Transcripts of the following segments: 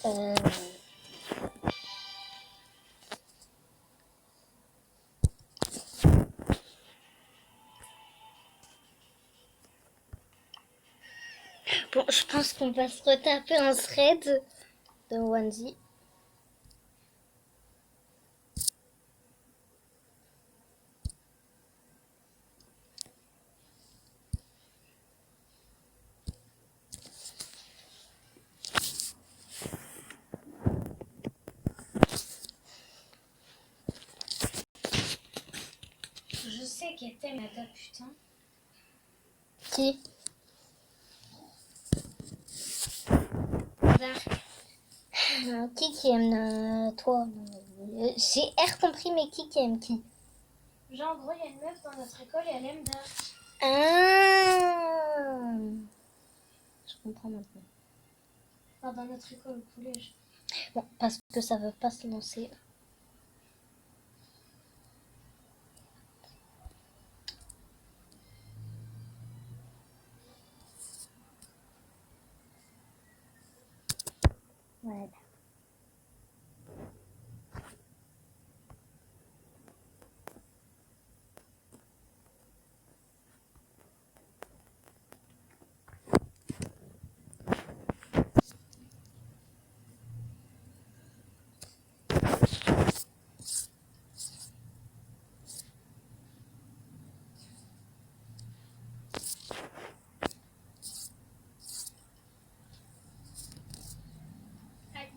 Euh, Bon, je pense qu'on va se retaper un thread de Wanzi. Je sais qu'elle t'aime, Ada, putain. Qui? Dark. Qui aime toi? J'ai R compris, mais qui aime qui? Genre, en gros, il y a une meuf dans notre école et elle aime Dark. Ah, je comprends maintenant. Enfin, dans notre école au collège. Bon, parce que ça veut pas se lancer. Voilà.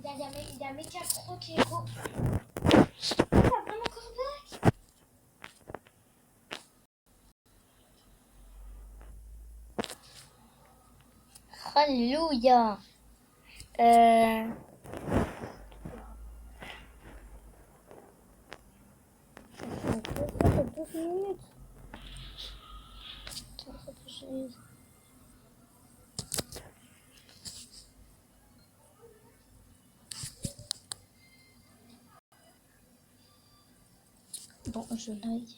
Il y a Mecha Pro qui est go. T'as vraiment encore Dark? Alléluia. Ça fait 12 minutes. Attends, faut que je lise. Bon, je like.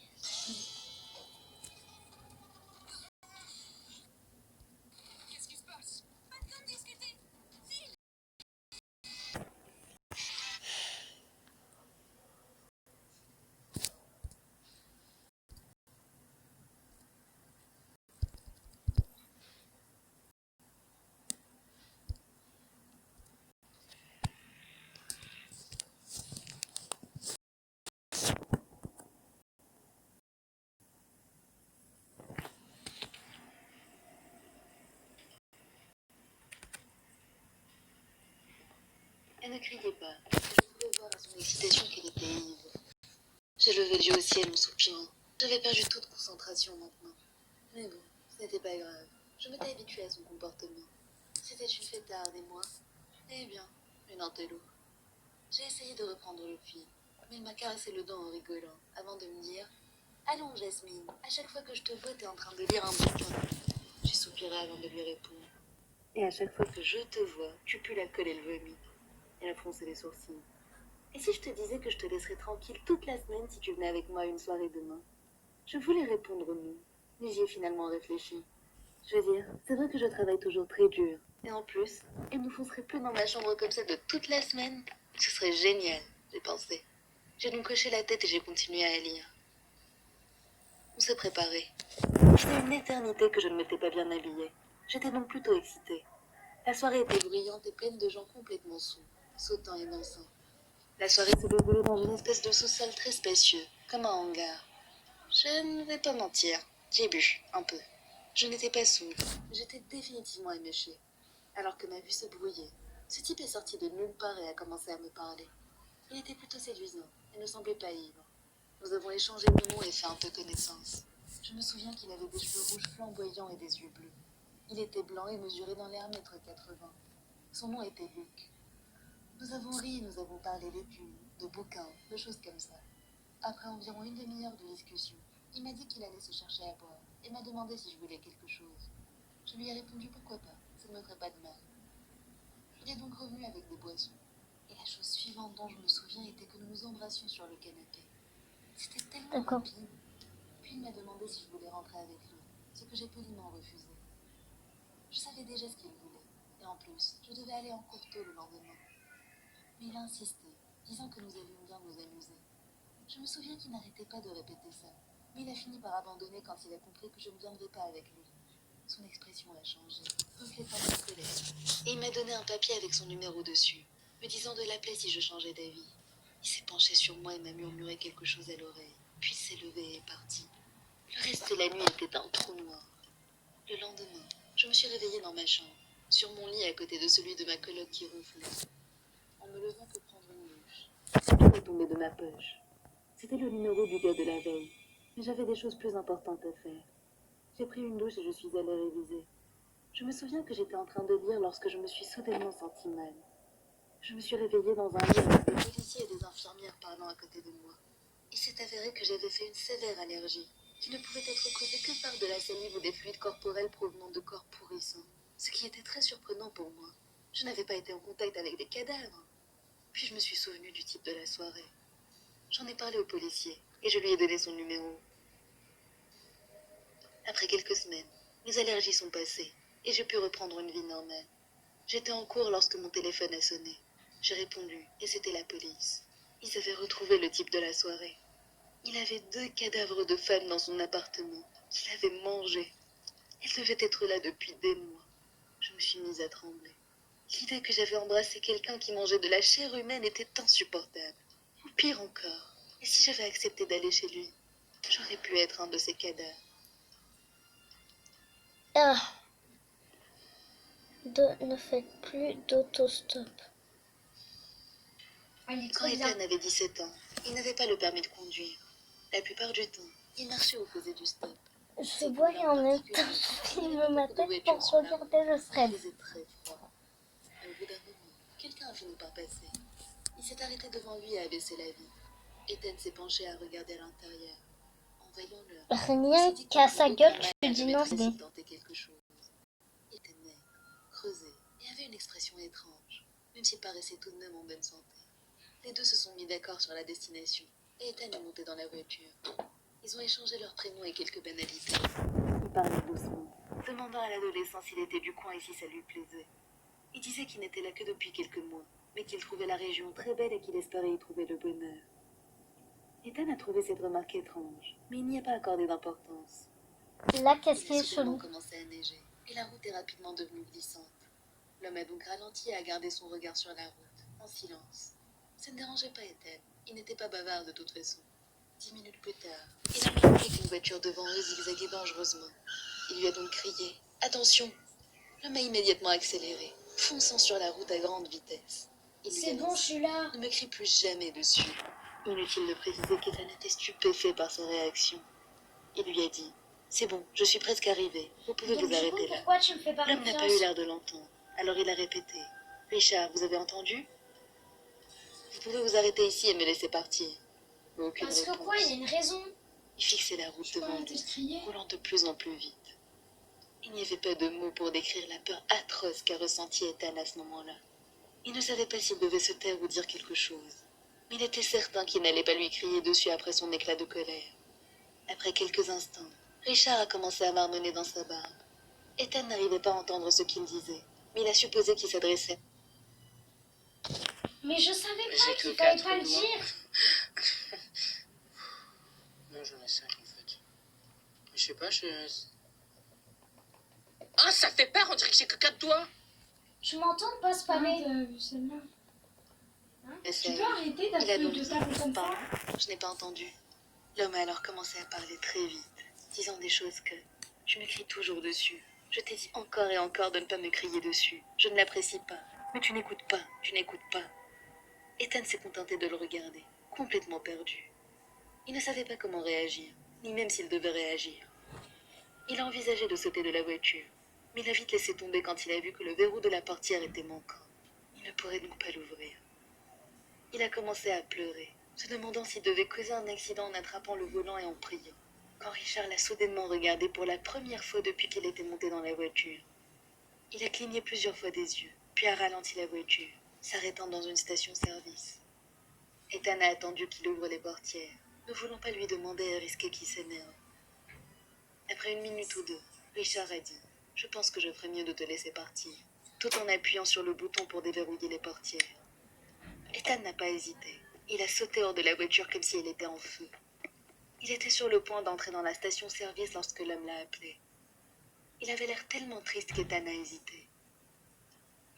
Elle ne criait pas. Je pouvais voir à son excitation qu'elle était ivre. J'ai levé les yeux au ciel en soupirant. J'avais perdu toute concentration maintenant. Mais bon, ce n'était pas grave. Je m'étais habituée à son comportement. C'était une fêtarde et moi, eh bien, une antelope. J'ai essayé de reprendre le fil, mais elle m'a caressé le dos en rigolant, avant de me dire « Allons, Jasmine, à chaque fois que je te vois, t'es en train de lire un bouquin. » J'ai soupiré avant de lui répondre. Et à chaque fois que je te vois, tu pues l'alcool et le vomi. Elle a froncé les sourcils. Et si je te disais que je te laisserais tranquille toute la semaine si tu venais avec moi à une soirée demain? Je voulais répondre non, mais j'y ai finalement réfléchi. Je veux dire, c'est vrai que je travaille toujours très dur. Et en plus, elle nous foncerait plus dans ma chambre comme ça de toute la semaine. Ce serait génial, j'ai pensé. J'ai donc hoché la tête et j'ai continué à lire. On s'est préparé. C'était une éternité que je ne m'étais pas bien habillée. J'étais donc plutôt excitée. La soirée était bruyante et pleine de gens complètement saouls, sautant et dansant. La soirée s'est déroulée dans une espèce de sous-sol très spacieux, comme un hangar. Je ne vais pas mentir, j'ai bu, un peu. Je n'étais pas saoule, mais j'étais définitivement éméchée. Alors que ma vue se brouillait, ce type est sorti de nulle part et a commencé à me parler. Il était plutôt séduisant et ne semblait pas ivre. Nous avons échangé nos noms et fait un peu connaissance. Je me souviens qu'il avait des cheveux rouges flamboyants et des yeux bleus. Il était blanc et mesurait dans les 1,80 m. Son nom était Luc. Nous avons ri, nous avons parlé d'études, de bouquins, de choses comme ça. Après environ une demi-heure de discussion, il m'a dit qu'il allait se chercher à boire et m'a demandé si je voulais quelque chose. Je lui ai répondu pourquoi pas, ça ne me ferait pas de mal. Il est donc revenu avec des boissons. Et la chose suivante dont je me souviens était que nous nous embrassions sur le canapé. C'était tellement rapide. Puis il m'a demandé si je voulais rentrer avec lui, ce que j'ai poliment refusé. Je savais déjà ce qu'il voulait, et en plus, je devais aller en cours tôt le lendemain. Mais il a insisté, disant que nous allions bien nous amuser. Je me souviens qu'il n'arrêtait pas de répéter ça, mais il a fini par abandonner quand il a compris que je ne viendrais pas avec lui. Son expression a changé, reflétant sa colère. Et il m'a donné un papier avec son numéro dessus, me disant de l'appeler si je changeais d'avis. Il s'est penché sur moi et m'a murmuré quelque chose à l'oreille, puis s'est levé et est parti. Le reste de la nuit était un trou noir. Le lendemain, je me suis réveillée dans ma chambre, sur mon lit à côté de celui de ma coloc qui ronflait. En me levant pour prendre une douche, tout est tombé de ma poche. C'était le numéro du gars de la veille, mais j'avais des choses plus importantes à faire. J'ai pris une douche et je suis allée réviser. Je me souviens que j'étais en train de lire lorsque je me suis soudainement sentie mal. Je me suis réveillée dans un lit avec des policiers et des infirmières parlant à côté de moi. Il s'est avéré que j'avais fait une sévère allergie, qui ne pouvait être causée que par de la salive ou des fluides corporels provenant de corps pourrissants, ce qui était très surprenant pour moi. Je n'avais pas été en contact avec des cadavres. Puis je me suis souvenue du type de la soirée. J'en ai parlé au policier, et je lui ai donné son numéro. Après quelques semaines, mes allergies sont passées, et j'ai pu reprendre une vie normale. J'étais en cours lorsque mon téléphone a sonné. J'ai répondu, et c'était la police. Ils avaient retrouvé le type de la soirée. Il avait 2 cadavres de femmes dans son appartement, qu'il avait mangés. Elles devaient être là depuis des mois. Je me suis mise à trembler. L'idée que j'avais embrassé quelqu'un qui mangeait de la chair humaine était insupportable. Ou pire encore, et si j'avais accepté d'aller chez lui, j'aurais pu être un de ces cadavres. Ah, ne faites plus d'autostop. Elle est Quand trop bien. Ethan avait 17 ans, il n'avait pas le permis de conduire. La plupart du temps, il marchait ou faisait du stop. Je bois et en même temps je filme ma tête pour regarder le Il thread. faisait très froid. Au bout d'un moment, quelqu'un a fini par passer. Il s'est arrêté devant lui et a baissé la vitre. Ethan s'est penché à regarder à l'intérieur. En voyant l'heure, Rien qu'à sa gueule, tu dis non, c'est bon. tenter quelque chose. Il était maigre, creusé et avait une expression étrange, même s'il paraissait tout de même en bonne santé. Les deux se sont mis d'accord sur la destination et Ethan est monté dans la voiture. Ils ont échangé leurs prénoms et quelques banalités. Il parlait doucement, demandant à l'adolescent s'il était du coin et si ça lui plaisait. Il disait qu'il n'était là que depuis quelques mois, mais qu'il trouvait la région très belle et qu'il espérait y trouver le bonheur. Ethan a trouvé cette remarque étrange, mais il n'y a pas accordé d'importance. Là, qu'est-ce qui Il a est soudainement chelou? commencé à neiger, et la route est rapidement devenue glissante. L'homme a donc ralenti et a gardé son regard sur la route, en silence. Ça ne dérangeait pas Ethan, il n'était pas bavard de toute façon. 10 minutes plus tard, il a remarqué qu'une voiture devant eux zigzaguait dangereusement. Il lui a donc crié « Attention !» L'homme a immédiatement accéléré, fonçant sur la route à grande vitesse. Il lui a C'est bon, je lancé suis là. « Ne me crie plus jamais dessus !» Inutile de préciser qu'Ethan était stupéfait par sa réaction. Il lui a dit « C'est bon, je suis presque arrivé, vous pouvez Donc vous du coup, arrêter là. » pourquoi tu me fais pas L'homme n'a pas eu confiance? l'air de l'entendre, alors il a répété « Richard, vous avez entendu? Vous pouvez vous arrêter ici et me laisser partir. » Aucune Parce que réponse. quoi, il y a une raison. Il fixait la route Je peux devant arrêter lui, de crier. roulant de plus en plus vite. Il n'y avait pas de mots pour décrire la peur atroce qu'a ressentie Ethan à ce moment-là. Il ne savait pas s'il devait se taire ou dire quelque chose. Mais il était certain qu'il n'allait pas lui crier dessus après son éclat de colère. Après quelques instants, Richard a commencé à marmonner dans sa barbe. Ethan n'arrivait pas à entendre ce qu'il disait, mais il a supposé qu'il s'adressait. Mais je savais Mais pas j'ai qu'il que fallait 4 pas le doigts. dire. Non, j'en ai 5 en fait. Mais je sais pas, Ah, ça fait peur, on dirait que j'ai que 4 doigts. Je m'entends pas spammer. Essaye. Tu peux arrêter Il a donc de dit taper comme ça? Pardon, je n'ai pas entendu. L'homme a alors commencé à parler très vite, disant des choses que je me crie toujours dessus. Je t'ai dit encore et encore de ne pas me crier dessus. Je ne l'apprécie pas. Mais tu n'écoutes pas, tu n'écoutes pas. Ethan s'est contenté de le regarder, complètement perdu. Il ne savait pas comment réagir, ni même s'il devait réagir. Il a envisagé de sauter de la voiture, mais il a vite laissé tomber quand il a vu que le verrou de la portière était manquant. Il ne pourrait donc pas l'ouvrir. Il a commencé à pleurer, se demandant s'il devait causer un accident en attrapant le volant et en priant, quand Richard l'a soudainement regardé pour la première fois depuis qu'il était monté dans la voiture. Il a cligné plusieurs fois des yeux, puis a ralenti la voiture, s'arrêtant dans une station-service. Ethan a attendu qu'il ouvre les portières, ne voulant pas lui demander et risquer qu'il s'énerve. Après 1 minute ou deux, Richard a dit « Je pense que je ferais mieux de te laisser partir », tout en appuyant sur le bouton pour déverrouiller les portières. Ethan n'a pas hésité. Il a sauté hors de la voiture comme si elle était en feu. Il était sur le point d'entrer dans la station-service lorsque l'homme l'a appelé. Il avait l'air tellement triste qu'Ethan a hésité.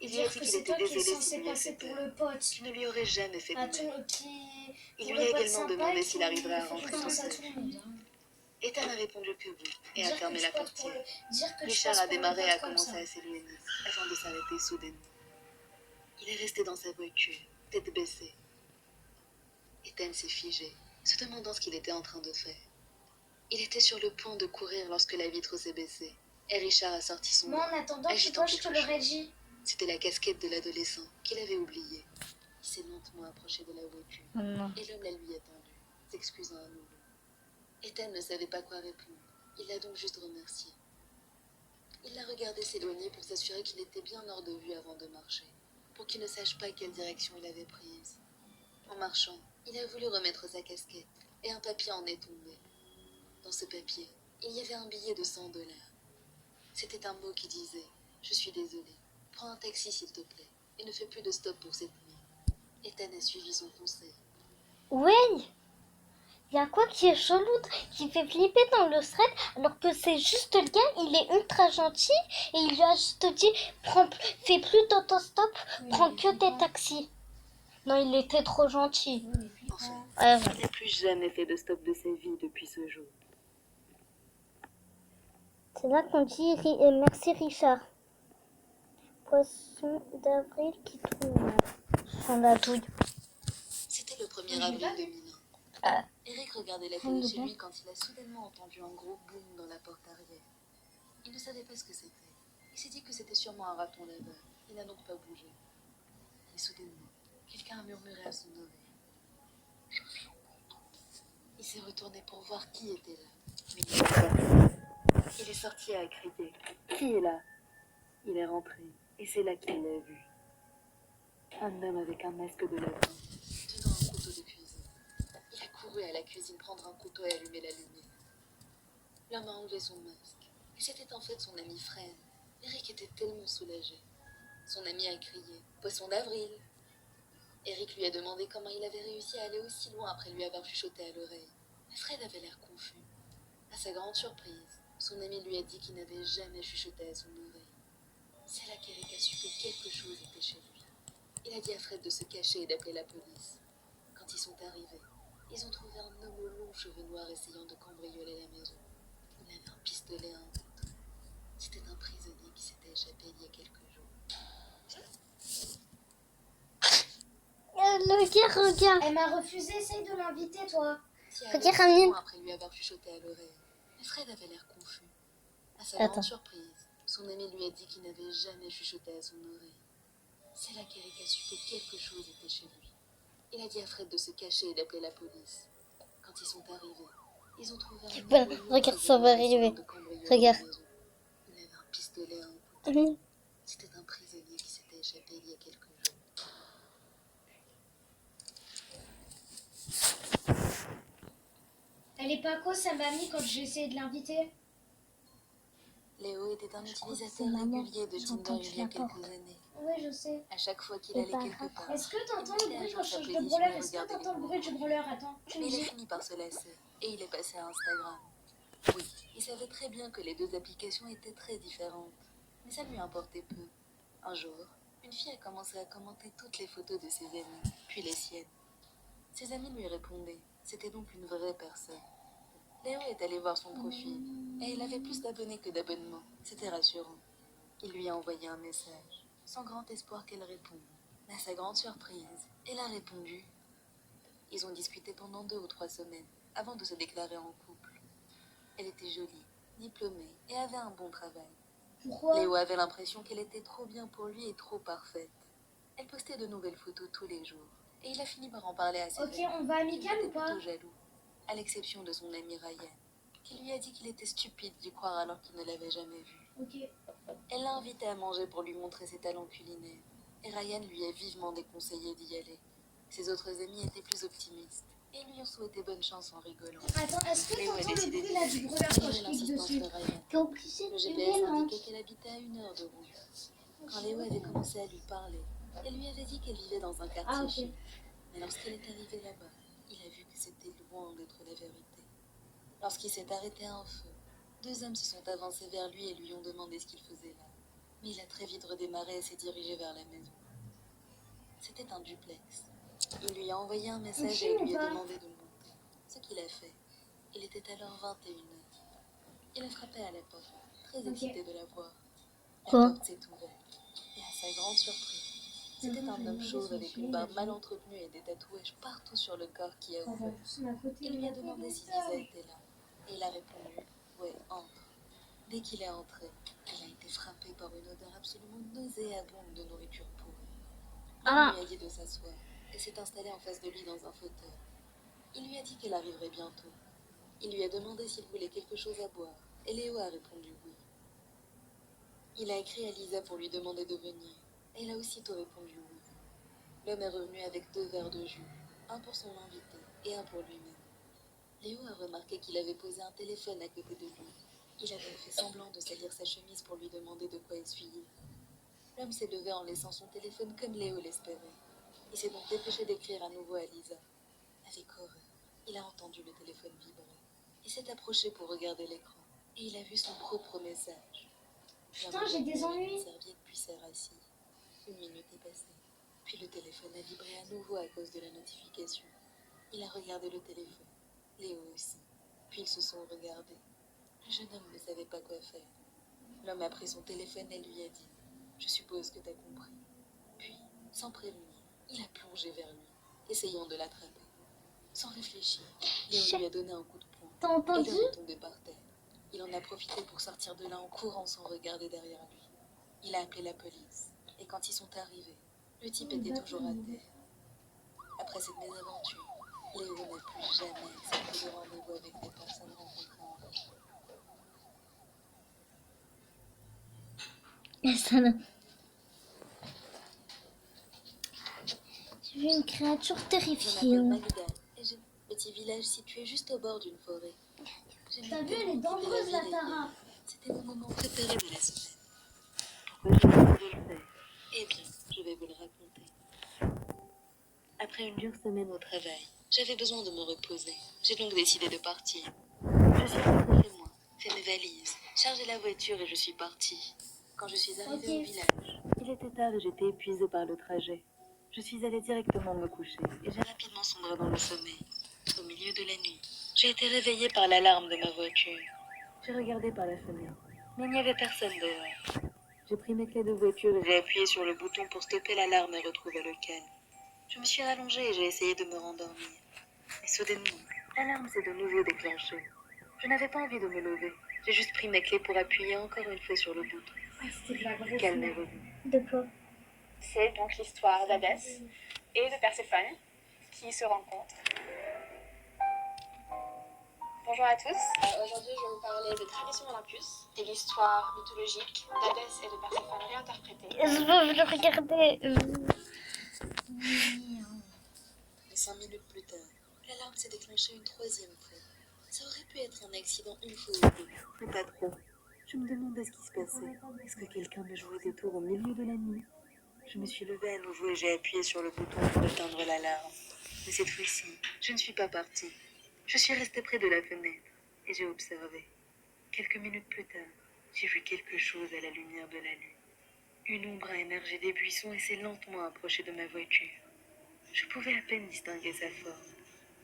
Il lui a Dire dit que qu'il c'est était toi qui es désolé censé s'il lui passer avait pour fait le pote. qu'il ne lui aurait jamais fait de À mal. qui... Il pour lui a le pote également sympa demandé qui s'il arriverait à fait rentrer dans confiance sa à tout le vie. monde. Hein. Ethan a répondu que oui et a Dire que fermé tu la potes pour portière. le... Dire que tu Richard passes a pour le démarré et pote a comme commencé ça. à s'éloigner avant de s'arrêter soudainement. Il est resté dans sa voiture, tête baissée. Ethan s'est figé, se demandant ce qu'il était en train de faire. Il était sur le point de courir lorsque la vitre s'est baissée et Richard a sorti son Moi, bras, en attendant, tu agitant vois, je te quelque l'aurais chose. dit. C'était la casquette de l'adolescent qu'il avait oubliée. Il s'est lentement approché de la voiture Oh non. et l'homme la lui a tendue, s'excusant à nouveau. Ethan ne savait pas quoi répondre. Il l'a donc juste remercié. Il l'a regardé s'éloigner pour s'assurer qu'il était bien hors de vue avant de marcher, pour qu'il ne sache pas quelle direction il avait prise. En marchant, il a voulu remettre sa casquette et un papier en est tombé. Dans ce papier, il y avait un billet de $100. C'était un mot qui disait « Je suis désolé, prends un taxi s'il te plaît et ne fais plus de stop pour cette nuit. » Ethan a suivi son conseil. Ouais, il y a quoi qui est chelou, qui fait flipper dans le thread, alors que c'est juste le gars, il est ultra gentil et il lui a juste dit fais plus d'autostop, prends que des taxis. Non, il était trop gentil. En fait, Ouais, il n'a plus jamais fait de stop de sa vie depuis ce jour. c'est là qu'on dit merci Richard. Poisson d'avril qui tombe sans la douille. C'était le 1er avril 2001. Eric regardait la télé chez lui quand il a soudainement entendu un gros boom dans la porte arrière. Il ne savait pas ce que c'était. Il s'est dit que c'était sûrement un raton laveur. Il n'a donc pas bougé. Et soudainement, quelqu'un a murmuré à son oreille. Il s'est retourné pour voir qui était là. Mais il n'était pas là. Il est sorti et a crié. Qui est là? Il est rentré. Et c'est là qu'il l'a vu. Un homme avec un masque de lapin, tenant un couteau de cuisine. Il a couru à la cuisine prendre un couteau et allumer la lumière. L'homme a enlevé son masque. Et c'était en fait son ami Fred. Eric était tellement soulagé. Son ami a crié « Poisson d'avril !» Eric lui a demandé comment il avait réussi à aller aussi loin après lui avoir chuchoté à l'oreille. Mais Fred avait l'air confus. À sa grande surprise, son ami lui a dit qu'il n'avait jamais chuchoté à son oreille. C'est là qu'Eric a su que quelque chose était chez lui. Il a dit à Fred de se cacher et d'appeler la police. Quand ils sont arrivés, ils ont trouvé un homme aux longs cheveux noirs essayant de cambrioler la maison. Il avait un pistolet à un couteau. C'était un prisonnier qui s'était échappé il y a quelques jours. Regarde. Elle m'a refusé, essaye de l'inviter, toi. Regarde, Amine. Après lui avoir chuchoté à l'oreille. Mais Fred avait l'air confus. À sa Attends. grande surprise, son ami lui a dit qu'il n'avait jamais chuchoté à son oreille. C'est là qu'Eric a su que quelque chose était chez lui. Il a dit à Fred de se cacher et d'appeler la police. Quand ils sont arrivés, ils ont trouvé un Voilà, homme aux longs regarde, cheveux ça va noirs essayant arriver. de cambrioler Regarde. la maison. Il avait un pistolet à un couteau. Amine. C'était un prisonnier qui s'était échappé il y a quelques jours. Elle est pas quoi, sa mamie, quand j'ai essayé de l'inviter? Léo était un crois que utilisateur c'est maman. régulier de J'ai Tinder entendu il y a la quelques porte. années. Oui, je sais. À chaque fois qu'il Et allait bah, quelque part, Est-ce que t'entends le bruit quand je change de position brûleur? et Est-ce que regardait t'entends le les bruit du brûleur? Attends, tu me Mais il a dis. fini par se lasser et il est passé à Instagram. Oui, il savait très bien que les deux applications étaient très différentes, mais ça lui importait peu. Un jour, une fille a commencé à commenter toutes les photos de ses amis, puis les siennes. Ses amis lui répondaient, c'était donc une vraie personne. Léo est allé voir son profil, et il avait plus d'abonnés que d'abonnements, c'était rassurant. Il lui a envoyé un message, sans grand espoir qu'elle réponde. Mais à sa grande surprise, elle a répondu. Ils ont discuté pendant 2 ou 3 semaines, avant de se déclarer en couple. Elle était jolie, diplômée et avait un bon travail. Pourquoi? Léo avait l'impression qu'elle était trop bien pour lui et trop parfaite. Elle postait de nouvelles photos tous les jours, et il a fini par en parler à ses Ok, amis. on va Il amical était ou pas? plutôt jaloux, à l'exception de son ami Ryan, qui lui a dit qu'il était stupide d'y croire alors qu'il ne l'avait jamais vu. Ok. Elle l'a invité à manger pour lui montrer ses talents culinaires, et Ryan lui a vivement déconseillé d'y aller. Ses autres amis étaient plus optimistes, et lui ont souhaité bonne chance en rigolant. Attends, est-ce que Léo a t'entends le décidé bruit là du brûleur quand je d'ignorer clique l'insistance dessus? de Ryan. T'es obligé Le de GPS payer, non? indiquait qu'elle habitait à 1 heure de route. Quand Léo avait commencé à lui parler, Elle lui avait dit qu'elle vivait dans un quartier Ah, ok. chic. Mais lorsqu'elle est arrivée là-bas, il a vu que c'était loin d'être la vérité. Lorsqu'il s'est arrêté à un feu, deux hommes se sont avancés vers lui et lui ont demandé ce qu'il faisait là. Mais il a très vite redémarré et s'est dirigé vers la maison. C'était un duplex. Il lui a envoyé un message et lui a demandé de monter. Ce qu'il a fait. Il était alors 21h. Il a frappé à la porte, très excité de la voir. La Quoi? porte s'est ouverte. Et à sa grande surprise, c'était un homme chauve avec une barbe mal entretenue et des tatouages partout sur le corps qui a ouvert. Il lui a demandé si Lisa était là. Et il a répondu « Ouais, entre ». Dès qu'il est entré, il a été frappé par une odeur absolument nauséabonde de nourriture pourrie. Ah. Il lui a dit de s'asseoir et s'est installé en face de lui dans un fauteuil. Il lui a dit qu'elle arriverait bientôt. Il lui a demandé s'il voulait quelque chose à boire et Léo a répondu oui. Il a écrit à Lisa pour lui demander de venir et elle a aussitôt répondu oui. L'homme est revenu avec 2 verres de jus, un pour son invité et un pour lui-même. Léo a remarqué qu'il avait posé un téléphone à côté de lui. Il avait fait semblant de salir sa chemise pour lui demander de quoi essuyer. L'homme s'est levé en laissant son téléphone comme Léo l'espérait. Il s'est donc dépêché d'écrire à nouveau à Lisa. Avec horreur, il a entendu le téléphone vibrer. Il s'est approché pour regarder l'écran et il a vu son propre message. Putain, j'ai des ennuis. Une serviette puis s'est rassis. 1 minute est passée. Puis le téléphone a vibré à nouveau à cause de la notification. Il a regardé le téléphone. Léo aussi. Puis ils se sont regardés. Le jeune homme ne savait pas quoi faire. L'homme a pris son téléphone et lui a dit « Je suppose que t'as compris ». Puis, sans prévenir, il a plongé vers lui, essayant de l'attraper. Sans réfléchir, Léo lui a donné un coup de poing. T'as Et entendu? l'homme est tombé par terre. Il en a profité pour sortir de là en courant sans regarder derrière lui. Il a appelé la police. Et quand ils sont arrivés, le type était toujours à terre. Après cette mésaventure, Léo n'a plus jamais accepté de rendez-vous avec des personnes rencontrées en rue. Ça n'a- J'ai vu une créature Je m'appelle terrifiante. Magda et j'ai un petit village situé juste au bord d'une forêt. T'as vu, elle est dangereuse, la Tara. C'était mon moment préféré de la semaine. Pourquoi j'ai décidé de le faire? Eh bien, je vais vous le raconter. Après une dure semaine au travail, j'avais besoin de me reposer. J'ai donc décidé de partir. Je suis rentrée chez moi, fait mes valises, chargé la voiture et je suis partie. Quand je suis arrivée au village, il était tard et j'étais épuisée par le trajet. Je suis allée directement me coucher et j'ai rapidement sombré dans le sommeil. Au milieu de la nuit, j'ai été réveillée par l'alarme de ma voiture. J'ai regardé par la fenêtre, mais il n'y avait personne dehors. J'ai pris mes clés de voiture et j'ai appuyé sur le bouton pour stopper l'alarme et retrouver le calme. Je me suis rallongée et j'ai essayé de me rendormir. Mais soudainement, l'alarme s'est de nouveau déclenchée. Je n'avais pas envie de me lever. J'ai juste pris mes clés pour appuyer encore une fois sur le bouton. Le calme est revenu. De quoi? C'est donc l'histoire d'Hadès et de Perséphone qui se rencontrent. Bonjour à tous. Aujourd'hui, je vais vous parler de Tradition Olympus et l'histoire mythologique d'Hadès et de Perséphone réinterprétée. Je veux le regarder. Mais 5 minutes plus tard, l'alarme s'est déclenchée une 3e fois. Ça aurait pu être un accident une fois ou deux, mais pas trop. Je me demandais ce qui se passait. Est-ce que quelqu'un me jouait des tours au milieu de la nuit? Je me suis levée à nouveau et j'ai appuyé sur le bouton pour éteindre l'alarme. Mais cette fois-ci, je ne suis pas partie. Je suis restée près de la fenêtre et j'ai observé. Quelques minutes plus tard, j'ai vu quelque chose à la lumière de la lune. Une ombre a émergé des buissons et s'est lentement approchée de ma voiture. Je pouvais à peine distinguer sa forme.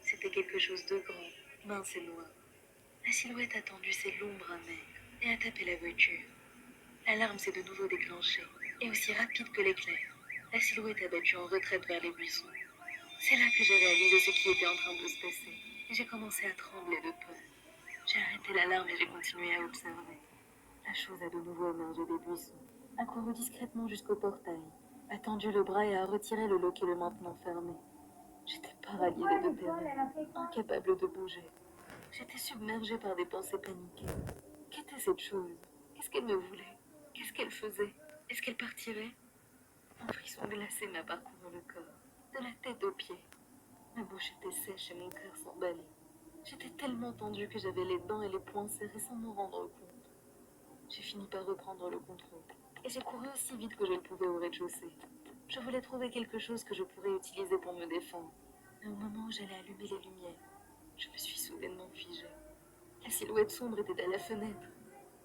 C'était quelque chose de grand, mince et noir. La silhouette a tendu ses longs bras maigres et a tapé la voiture. L'alarme s'est de nouveau déclenchée, et aussi rapide que l'éclair, la silhouette a battu en retraite vers les buissons. C'est là que j'ai réalisé ce qui était en train de se passer, et j'ai commencé à trembler de peur. J'ai arrêté l'alarme et j'ai continué à observer. La chose a de nouveau émergé des buissons, a couru discrètement jusqu'au portail, a tendu le bras et a retiré le loquet le maintenant fermé. J'étais paralysée de terreur, incapable de bouger. J'étais submergée par des pensées paniquées. Qu'était cette chose? Qu'est-ce qu'elle me voulait? Qu'est-ce qu'elle faisait? Est-ce qu'elle partirait? Un frisson glacé m'a parcouru le corps, de la tête aux pieds. Ma bouche était sèche et mon cœur s'emballait. J'étais tellement tendue que j'avais les dents et les poings serrés sans m'en rendre compte. J'ai fini par reprendre le contrôle et j'ai couru aussi vite que je le pouvais au rez-de-chaussée. Je voulais trouver quelque chose que je pourrais utiliser pour me défendre. Mais au moment où j'allais allumer les lumières, je me suis soudainement figée. La silhouette sombre était à la fenêtre.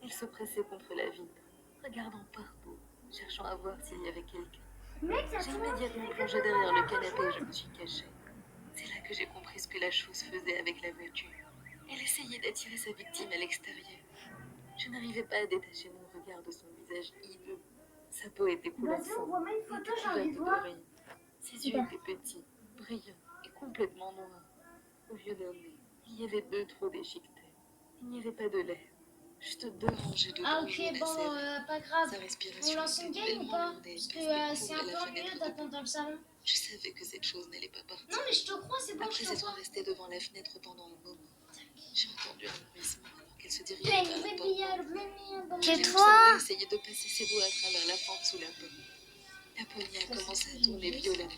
Elle se pressait contre la vitre, regardant partout, cherchant à voir s'il y avait quelqu'un. Mec, ça J'ai tourne. immédiatement plongé derrière le canapé et je me suis cachée. C'est là que j'ai compris ce que la chose faisait avec la voiture. Elle essayait d'attirer sa victime à l'extérieur. Je n'arrivais pas à détacher mon regard de son visage hideux. Sa peau était couleur Vas-y, sang. envoie-moi une Elle photo, était j'ai envie de couverte voir. de rayures. Ses yeux étaient petits, brillants et complètement noirs. Au lieu d'un nez, il y avait 2 trous déchiquetés. Il n'y avait pas de lèvres, juste 2 rangées de Ah dents ok, jaunes bon, acérées. pas grave. Sa On respiration lance une était game ou tellement pas? lourde et Parce que épaisse c'est qu'elle un peu couvrait la fenêtre ennuyeux de d'attendre boue. dans le salon. Je savais que cette chose n'allait pas partir. Non mais je te crois, c'est bon, Après je te être crois. restée devant la fenêtre pendant un moment, j'ai entendu un bruissement alors qu'elle se dirigeait Ben, vers la mais porte. bien, mais bon. Je l'ai Tais-toi. observé essayer de passer ses doigts à travers la fente sous la porte. La poignée a commencé à tourner violemment.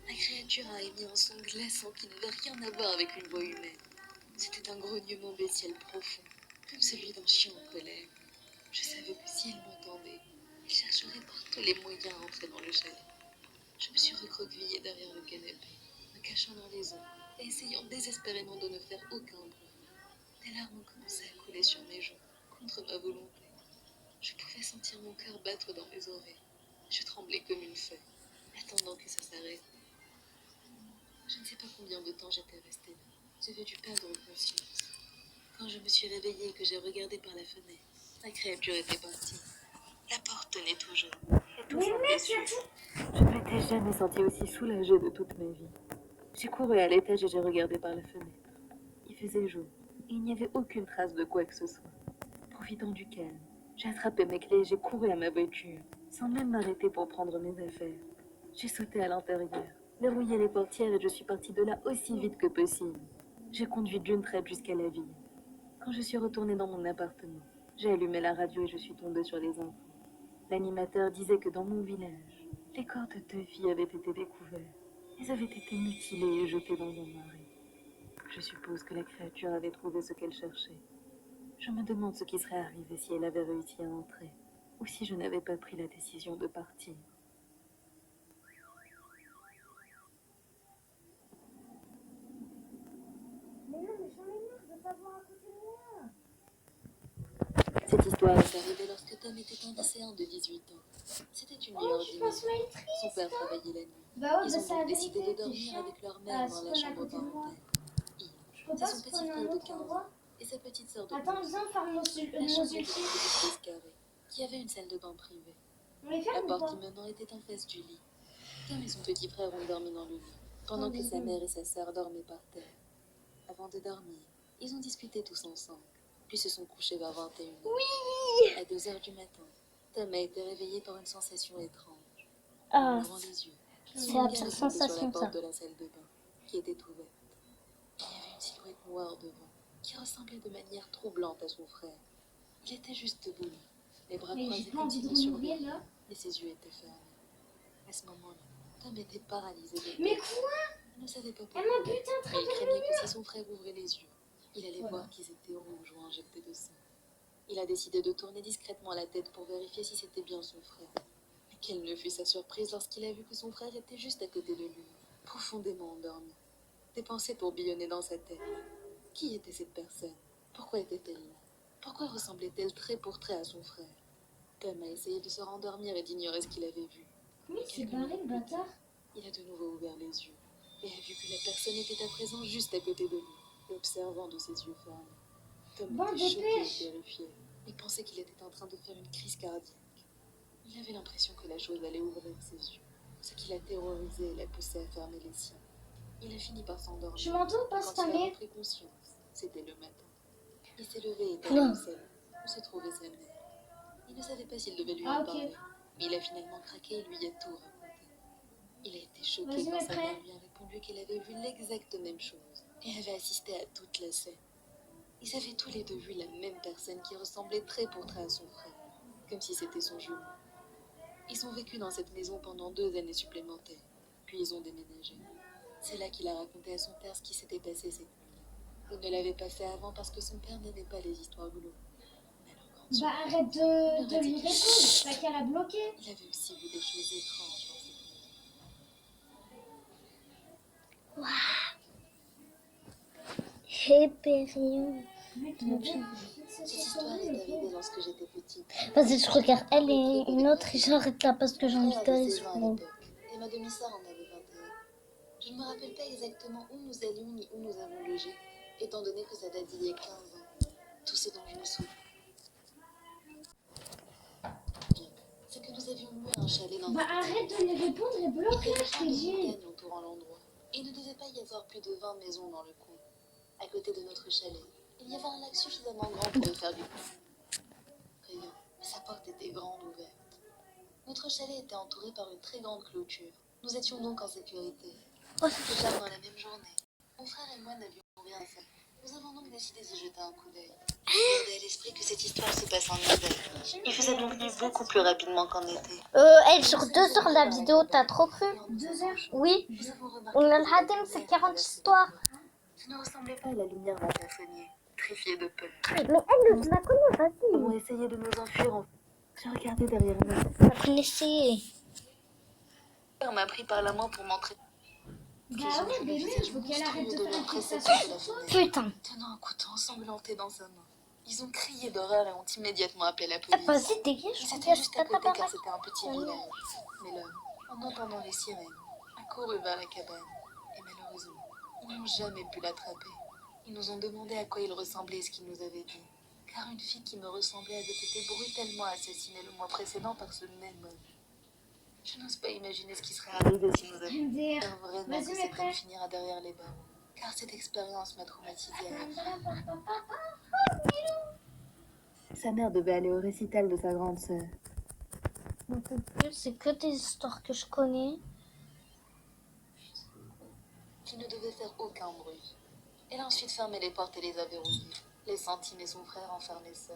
La créature a émis un son glaçant qui n'avait rien à voir avec une voix humaine. C'était un grognement bestial profond, comme celui d'un chien en colère. Je savais que si elle m'entendait, elle chercherait par tous les moyens à entrer dans le chalet. Je me suis recroquevillée derrière le canapé, me cachant dans les ombres et essayant désespérément de ne faire aucun bruit. Des larmes ont commencé à couler sur mes joues, contre ma volonté. Je pouvais sentir mon cœur battre dans mes oreilles. Je tremblais comme une feuille, attendant que ça s'arrête. Je ne sais pas combien de temps j'étais restée là. J'avais dû perdre conscience. Quand je me suis réveillée et que j'ai regardé par la fenêtre, la créature était partie. La porte tenait toujours. Et tout semblait sûr. Je ne m'étais jamais sentie aussi soulagée de toute ma vie. J'ai couru à l'étage et j'ai regardé par la fenêtre. Il faisait jour et il n'y avait aucune trace de quoi que ce soit. Profitant du calme, j'ai attrapé mes clés et j'ai couru à ma voiture, sans même m'arrêter pour prendre mes affaires. J'ai sauté à l'intérieur, verrouillé les portières et je suis partie de là aussi vite que possible. J'ai conduit d'une traite jusqu'à la ville. Quand je suis retournée dans mon appartement, j'ai allumé la radio et je suis tombée sur les infos. L'animateur disait que dans mon village, les corps de 2 filles avaient été découverts. Elles avaient été mutilées et jetées dans un marais. Je suppose que la créature avait trouvé ce qu'elle cherchait. Je me demande ce qui serait arrivé si elle avait réussi à entrer, ou si je n'avais pas pris la décision de partir. Mais non, mais j'en ai marre de pas voir à côté de moi. Cette histoire est arrivée lorsque Tom était un lycéen de 18 ans. C'était une nuit Oh, je suis pas ordinaire. smile triste. Son père travaillait la nuit. Bah ouais, Ils bah ont c'est la donc décidé vérité, de t'es dormir chiant. avec leur mère dans la spawn à chambre côté de moi. parentale. Il Je peux et pas son petit spawn à un frère de autre 15 ans endroit. et sa petite sœur de Attends, 12. viens, on ferme nos La chambre était yeux. une petite pièce carrée, qui avait une salle de bain privée. On les La ferme ou porte pas? y menant était en face du lit. Tom et son petit frère ont dormi dans le lit, pendant que sa mère et sa sœur dormaient par terre. Avant de dormir, ils ont discuté tous ensemble, puis se sont couchés vers 21h. Oui! À 2h du matin, Tom a été réveillé par une sensation étrange. En Ah, ouvrant les yeux, c'est son la regard pire est tombé sur la sensation, porte ça. de la salle de bain, qui était ouverte. Il y avait une silhouette noire devant, qui ressemblait de manière troublante à son frère. Il était juste debout, les bras Mais j'ai croisés pas comme envie s'il de me surveillait, renouveler là. mais ses yeux étaient fermés. À ce moment-là, Tom était paralysé de Mais peur. quoi? Il ne savait pas Elle pourquoi, m'a buté un mais trait il craignait que si son frère ouvrait les yeux, il allait Voilà. voir qu'ils étaient rouges ou injectés de sang. Il a décidé de tourner discrètement la tête pour vérifier si c'était bien son frère. Mais quelle ne fut sa surprise lorsqu'il a vu que son frère était juste à côté de lui, profondément endormi. Des pensées tourbillonnaient dans sa tête. Qui était cette personne? Pourquoi était-elle là? Pourquoi ressemblait-elle trait pour trait à son frère? Tom a essayé de se rendormir et d'ignorer ce qu'il avait vu. Comment il s'est barré le bâtard? Il a de nouveau ouvert les yeux et a vu que la personne était à présent juste à côté de lui, l'observant de ses yeux fermés. Tom Bon, était choqué dépêche. et terrifié. Il pensait qu'il était en train de faire une crise cardiaque. Il avait l'impression que la chose allait ouvrir ses yeux, ce qui l'a terrorisé et l'a poussé à fermer les siens. Il a fini par s'endormir. Je m'entends ou pas Quand cette il a année? repris conscience, c'était le matin. Il s'est levé et est allé au salon, où se trouvait sa mère. Il ne savait pas s'il devait lui Ah, en ok. parler, mais il a finalement craqué et lui a tout raconté. Il a été choqué Vas-y, quand mais sa prêt. mère lui a répondu qu'elle avait vu l'exacte même chose et avait assisté à toute la scène. Ils avaient tous les deux vu la même personne qui ressemblait trait pour trait à son frère, comme si c'était son jumeau. Ils ont vécu dans cette maison pendant 2 années supplémentaires, puis ils ont déménagé. C'est là qu'il a raconté à son père ce qui s'était passé cette nuit. Il ne l'avait pas fait avant parce que son père n'aimait pas les histoires glauques. Mais alors, quand Bah arrête de lui répondre, c'est pas qu'elle a bloqué. il avait aussi vu des choses étranges dans cette Hyperion. Cette histoire est arrivée lorsque j'étais petite. Vas-y, je regarde elle et une autre et j'arrête là parce que j'ai Mon envie frère d'aller avait 16 sur ans à l'eau. l'époque, et ma demi-sœur en avait 21. Je ne me rappelle pas exactement où nous allions ni où nous avons logé, étant donné que ça date d'il y a 15 ans. Tout ce dont je me souviens, c'est que nous avions loué un chalet dans Bah arrête de lui répondre et Il y bloque avait là, je plein t'ai de dit. montagnes entourant l'endroit. Il ne devait pas y avoir plus de 20 maisons dans le coin. À côté de notre chalet, il y avait un lac suffisamment grand pour y faire du Rien, mais sa porte était grande ouverte. Notre chalet était entouré par une très grande clôture. Nous étions donc en sécurité. Déjà dans la même journée, mon frère et moi n'avions rien fait. Nous avons donc décidé d'y jeter un coup d'œil. Gardez à l'esprit que cette histoire se passe en hiver. Il faisait donc nuit beaucoup plus rapidement qu'en été. Elle sur 2 heures la vidéo, t'as trop cru? 2 heures. Oui. Nous avons remarqué On a que le la Hadim, c'est lumière 40 de la histoires. Ça ne ressemblait pas à la lumière d'un plafonnier, trifié de peur. Mais elle, je la connais, Nous avons vas-y. essayé de nous enfuir en... J'ai regardé derrière nous. La connaissez. On m'a pris par la main pour m'entrer. Bah ouais, mais merde, faut qu'elle arrête de faire une fixation fixation de la sur toi. fenêtre, Putain. tenant un couteau ensanglanté dans sa main. Ils ont crié d'horreur et ont immédiatement appelé la police. Vas-y, dégage. Ils étaient juste à côté car c'était un petit village. Mais l'homme, en entendant les sirènes, a couru vers la cabane. Et malheureusement, ils n'ont jamais pu l'attraper. Ils nous ont demandé à quoi il ressemblait et ce qu'il nous avait dit. Car une fille qui me ressemblait avait été brutalement assassinée le mois précédent par ce même homme. Je n'ose pas imaginer ce qui serait arrivé si nous avions MDR. peur vraiment Vas-y, que mais cet prêt. homme finira derrière les barreaux. Car cette expérience m'a traumatisée à la vie. Sa mère devait aller au récital de sa grande sœur. Un peu plus, c'est que des histoires que je connais. Qui ne devait faire aucun bruit. Elle a ensuite fermé les portes et les a verrouillées, laissant Tim et son frère enfermés seuls.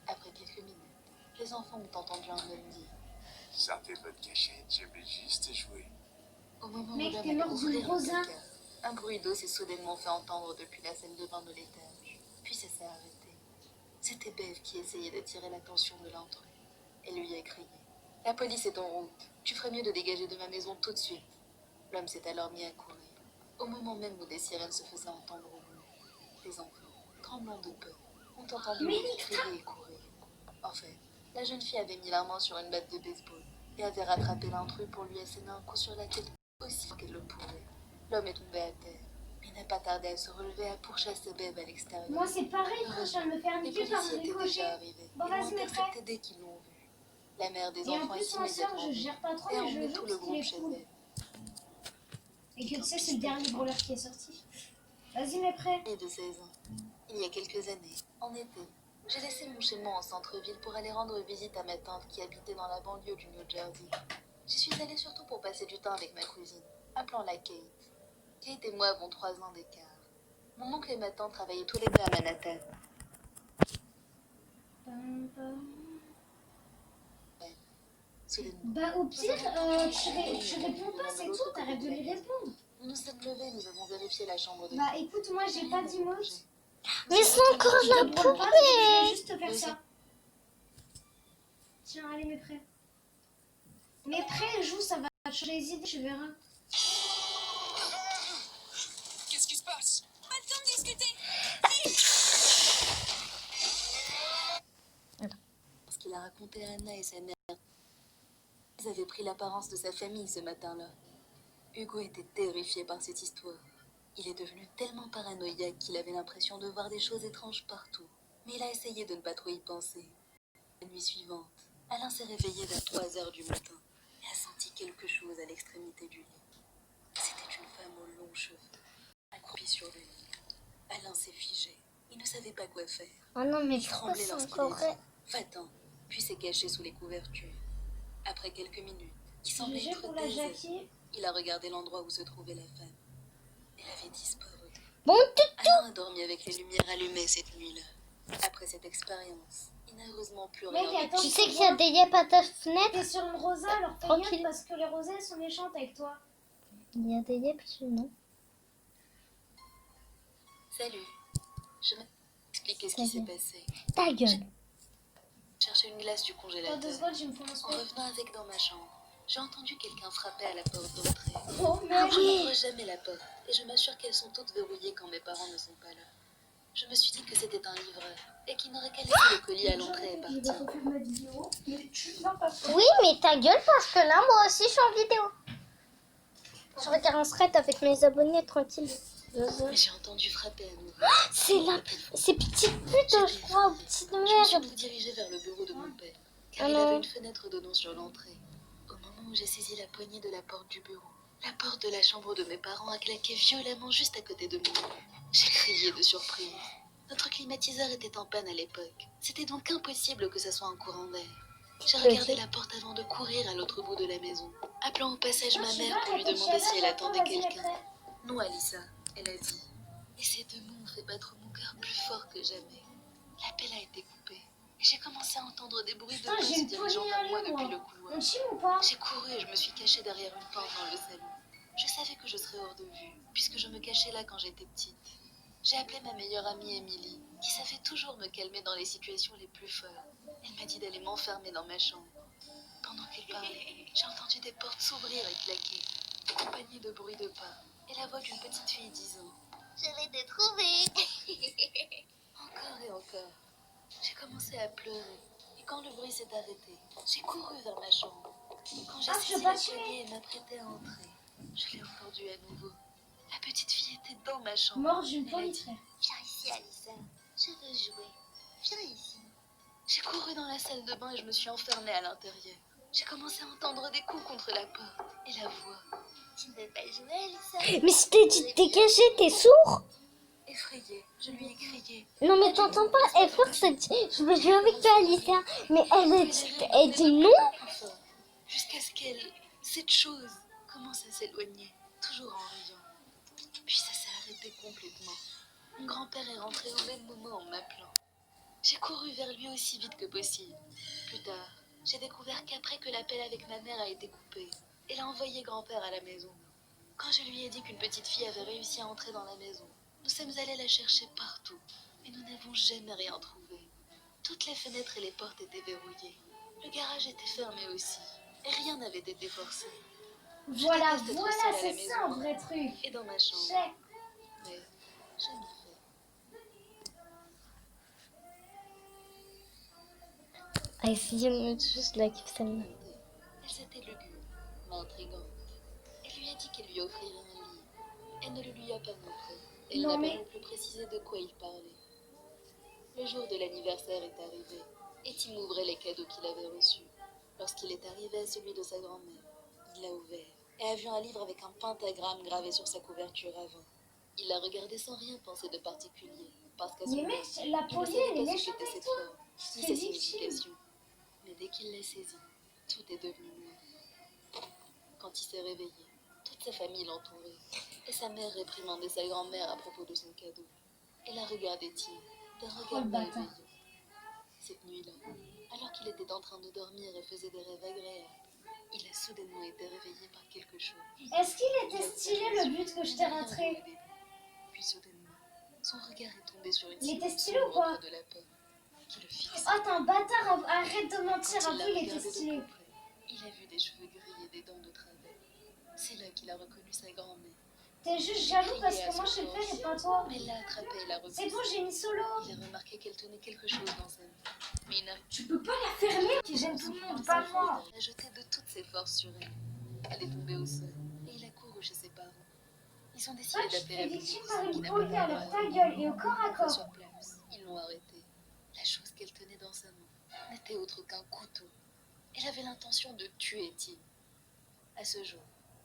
Après quelques minutes, les enfants ont entendu un homme dire. Sortez votre cachette, je vais juste jouer. Au moment Mec, où l'homme t'es allait mort d'une ouvrir le rosa. placard, un bruit d'eau s'est soudainement fait entendre depuis la salle de bain de l'étage. Puis ça s'est arrêté. C'était Bev qui essayait d'attirer l'attention de l'intrus. Elle lui a crié. La police est en route. Tu ferais mieux de dégager de ma maison tout de suite. L'homme s'est alors mis à courir. Au moment même où des sirènes se faisaient entendre au loin, les enfants, tremblants de peur, ont entendu Bev crier et courir. En fait, la jeune fille avait mis la main sur une batte de baseball et avait rattrapé l'intrus pour lui asséner un coup sur la tête aussi fort qu'elle le pouvait. L'homme est tombé à terre, mais n'a pas tardé à se relever à pourchasser Bev à l'extérieur. Moi, c'est pareil, frère, je viens de me faire Les niquer par policiers un étaient ricochet. déjà arrivés. Bon, Ils vas-y, l'ont mes intercepté dès qu'ils l'ont vu. La mère des Et en enfants plus, est ma soeur, immédiatement je gère pas trop, et a mais je emmené le tout joue le parce qu'il groupe est chez cool. elle. Et que tu sais, c'est le dernier brawler qui est sorti. Vas-y, mes prêts. Et de 16 ans. Il y a quelques années, en été, j'ai laissé mon chez moi en centre-ville pour aller rendre visite à ma tante qui habitait dans la banlieue du New Jersey. J'y suis allée surtout pour passer du temps avec ma cousine, appelons-la Kate. Kate et moi avons 3 ans d'écart. Mon oncle et ma tante travaillaient tous les deux à Manhattan. Soudainement, Bah, au pire, tu réponds pas, c'est tout, t'arrêtes de lui répondre. nous nous sommes levés, nous avons vérifié la chambre de Bah, écoute, moi, j'ai pas d'emote. Mais c'est encore Je la te prends pas, je vais poupée. juste te faire ça. Tiens, allez, mes prêts. Mes prêts, joue, ça va te changer les idées, tu verras. Qu'est-ce qui se passe? Parce qu'il a raconté à Anna et sa mère. Ils avaient pris l'apparence de sa famille ce matin-là. Hugo était terrifié par cette histoire. Il est devenu tellement paranoïaque qu'il avait l'impression de voir des choses étranges partout. Mais il a essayé de ne pas trop y penser. La nuit suivante, Alain s'est réveillé vers 3 heures du matin et a senti quelque chose à l'extrémité du lit. C'était une femme aux longs cheveux, accroupie sur le lit. Alain s'est figé. Il ne savait pas quoi faire. Oh non, mais Il pourquoi tremblait c'est lorsqu'il encore a vrai? dit va-t'en, puis s'est caché sous les couvertures. Après quelques minutes, il semblait GG être pour la désert. Jackie. Il a regardé l'endroit où se trouvait la femme. Elle avait disparu. Bon, Alain a dormi avec les lumières allumées cette nuit-là. Après cette expérience, il n'a heureusement plus rien Mec, vécu. attends, tu sais qu'il y a des yeux à ta fenêtre? t'es sur une rosa, alors fais Tranquille. gaffe parce que les rosas, elles sont méchantes avec toi. Il y a des yeux dessus, non? Salut. Je vais t'expliquer ce qui s'est Salut. passé. Ta gueule. Je cherchais une glace du Attends 2 congélateur. secondes, je me fais un En spray. revenant avec dans ma chambre, J'ai entendu quelqu'un frapper à la porte d'entrée. Oh, mais Je n'ouvre jamais la porte et je m'assure qu'elles sont toutes verrouillées quand mes parents ne sont pas là. Je me suis dit que c'était un livreur et qu'il n'aurait qu'à laisser le colis à l'entrée et je vais partir. refaire ma vidéo. Mais tu vas pas faire. Oui, mais ta gueule parce que là, moi aussi, je suis en vidéo. Je regarde un thread avec mes abonnés tranquille. Mais j'ai entendu frapper à nouveau. C'est petite pute, je crois, ou petite Je me suis merde. donc dirigée vers le bureau de mon père, car Ah il non. avait une fenêtre donnant sur l'entrée. Au moment où j'ai saisi la poignée de la porte du bureau, la porte de la chambre de mes parents a claqué violemment juste à côté de moi. J'ai crié de surprise. Notre climatiseur était en panne à l'époque. C'était donc impossible que ça soit un courant d'air. J'ai regardé la porte avant de courir à l'autre bout de la maison, appelant au passage ma mère pour lui demander si elle attendait quelqu'un. Non, Alissa, elle a dit. Et ces deux mots ont fait battre mon cœur plus fort que jamais. L'appel a été coupé. Et j'ai commencé à entendre des bruits de Putain, pas j'ai se une dirigeant poignée vers à moi lui, depuis moi. le couloir. On chime ou pas? J'ai couru et je me suis cachée derrière une porte dans le salon. Je savais que je serais hors de vue, puisque je me cachais là quand j'étais petite. J'ai appelé ma meilleure amie Emily, qui savait toujours me calmer dans les situations les plus folles. Elle m'a dit d'aller m'enfermer dans ma chambre. Pendant qu'elle parlait, j'ai entendu des portes s'ouvrir et claquer, accompagnées de bruits de pas, et la voix d'une petite fille disant « Je vais te trouver !» Encore et encore. J'ai commencé à pleurer, et quand le bruit s'est arrêté, j'ai couru vers ma chambre. Quand j'ai Ah, je saisi peux pas la tuer. poignée et m'apprêtais à entrer, je l'ai entendue à nouveau. La petite fille était dans ma chambre. Mort d'une Elle a poignée, dit frère. « Viens ici, Alissa, je veux jouer. Viens ici. » J'ai couru dans la salle de bain et je me suis enfermée à l'intérieur. J'ai commencé à entendre des coups contre la porte et la voix. « Tu ne veux pas jouer, Alissa ?» Mais je t'ai dit de dégager, t'es sourd? Effrayée, je lui ai crié. Non, mais t'entends pas, elle force, elle dit, je veux jouer avec toi, Alicia. Mais elle dit non. Enfin, jusqu'à ce qu'elle, cette chose, commence à s'éloigner, toujours en riant. Puis ça s'est arrêté complètement. Mon grand-père est rentré au même moment en m'appelant. J'ai couru vers lui aussi vite que possible. Plus tard, j'ai découvert qu'après que l'appel avec ma mère a été coupé, elle a envoyé grand-père à la maison. Quand je lui ai dit qu'une petite fille avait réussi à entrer dans la maison, nous sommes allés la chercher partout, mais nous n'avons jamais rien trouvé. Toutes les fenêtres et les portes étaient verrouillées. Le garage était fermé aussi, et rien n'avait été forcé. Voilà, déteste être voilà, seule à la c'est maison. ça un vrai truc. Et dans ma chambre, Check. mais j'ai mis fait. I see you just like celle-là. Elle était lugubre, mais intrigante. Elle lui a dit qu'elle lui offrirait un lit. Elle ne le lui a pas montré. Elle Non, n'a mais- pas non plus précisé de quoi il parlait. Le jour de l'anniversaire est arrivé, et Tim ouvrait les cadeaux qu'il avait reçus. Lorsqu'il est arrivé à celui de sa grand-mère, il l'a ouvert et a vu un livre avec un pentagramme gravé sur sa couverture avant. Il l'a regardé sans rien penser de particulier, parce qu'à son Mais mec, âge, la il ne poignée, savait elle est pas ce méchante qu'était avec cette toi. forme, ni C'est sa victime. signification. Mais dès qu'il l'a saisi, tout est devenu noir. Quand il s'est réveillé, toute sa famille l'entourait, et sa mère réprimandait sa grand-mère à propos de son cadeau. Elle a regardé Tim d'un Oh, regard le bâtard. malveillant. Cette nuit-là, alors qu'il était en train de dormir et faisait des rêves agréables, il a soudainement été réveillé par quelque chose. Est-ce qu'il était stylé le but que je t'ai rentré? Puis soudainement, son regard est tombé sur une Il était silhouette stylé ou sombre pas? près de la porte, qui le fixait. Oh, t'es un bâtard, arrête de mentir, Quand il l'a avoue, il était regardé de stylé. plus près, il a vu des cheveux gris et des dents de travers. C'est là qu'il a reconnu sa grand-mère. T'es juste jaloux parce que moi je sais le faire et pas toi. Mais il l'a attrapée et l'a repoussée. C'est bon, j'ai mis solo. Il a remarqué qu'elle tenait quelque chose dans sa main. Mais il n'a Tu peux pas la fermer, qui gêne tout le monde, pas moi. Il a jeté de toutes ses forces sur elle. Elle est tombée au sol et il a couru chez ses parents. Ils ont décidé Toi, tu d'appeler t'es la victime police, par qui une n'a poignée, pas alors pu ta gueule, et au corps à Une fois corps. sur place, ils l'ont arrêtée. La chose qu'elle tenait dans sa main n'était autre qu'un couteau. Elle avait l'intention de tuer Tim. À ce jour,